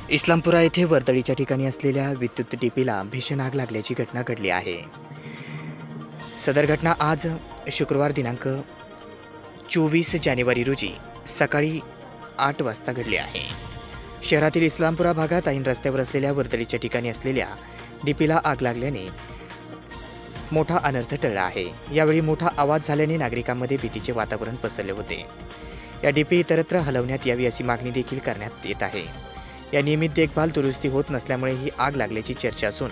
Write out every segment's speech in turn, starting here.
इस्लामपुरा येथे वर्दळीच्या ठिकाणी असलेल्या विद्युत डीपीला भीषण आग लागल्याची घटना घडली आहे। सदर घटना आज शुक्रवार दिनांक 24 जानेवारी रोजी सकाळी 8 वाजता घडली आहे। शहरातील इस्लामपुरा भागात ऐन रस्त्यावर असलेल्या वर्दळीच्या ठिकाणी असलेल्या डीपीला आग लागल्याने मोठा अनर्थ टळला आहे। यावेळी मोठा आवाज झाल्याने नागरिकांमध्ये भीतीचे वातावरण पसरले होते। या डीपी इतरत्र हलवण्यात यावी अशी मागणी देखील करण्यात येत आहे। या नियमित देखभाल दुरुस्ती होत नसल्यामुळे ही आग लागल्याची चर्चा असून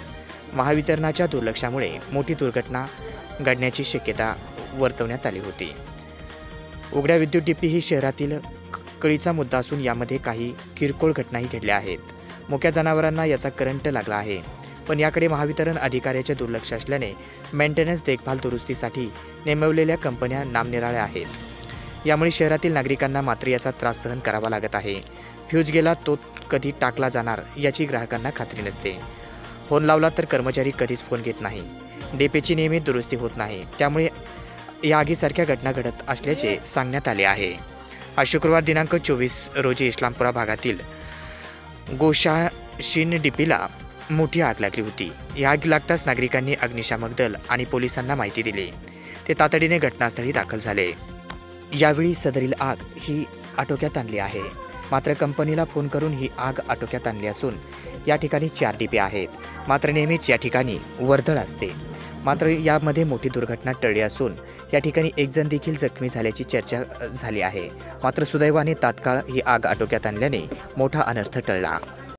महावितरणाच्या दुर्लक्षामुळे मोठी दुर्घटना घडण्याची शक्यता वर्तवण्यात आली होती। उघड्या विद्युत डीपी ही शहरातील कळीचा मुद्दा असून यामध्ये काही किरकोळ घटनाही घडल्या आहेत। मुक्या जनावरांना याचा करंट लागला आहे, पण याकडे महावितरण अधिकाऱ्याचे दुर्लक्ष असल्याने मेंटेनन्स देखभाल दुरुस्तीसाठी नेमवलेल्या कंपन्या नामनिराळ्या आहेत। यामुळे शहरातील नागरिकांना मात्र याचा त्रास सहन करावा लागत आहे। फ्यूज गेला तो कधी टाकला जाणार याची ग्राहकांना खात्री नसते। फोन लावला तर कर्मचारी कधीच फोन घेत नाही। डीपीची नियमित दुरुस्ती होत नाही, त्यामुळे या आगीसारख्या घटना घडत असल्याचे सांगण्यात आले आहे। आज शुक्रवार दिनांक 24 रोजी इस्लामपुरा भागातील गोशाशीन डीपीला मोठी आग लागली होती। या आग लागताच नागरिकांनी अग्निशामक दल आणि पोलिसांना माहिती दिली। ते तातडीने घटनास्थळी दाखल झाले। यावेळी सदरील आग ही आटोक्यात आणली आहे। मात्र कंपनीला फोन करून ही आग आटोक्यात आणली असून या ठिकाणी 4 डीपी आहेत। मात्र नेहमीच या ठिकाणी वर्दळ असते। मात्र यामध्ये मोठी दुर्घटना टळली असून या ठिकाणी एक जण देखील जखमी झाल्याची चर्चा झाली आहे। मात्र सुदैवाने तात्काळ ही आग आटोक्यात आणल्याने मोठा अनर्थ टळला।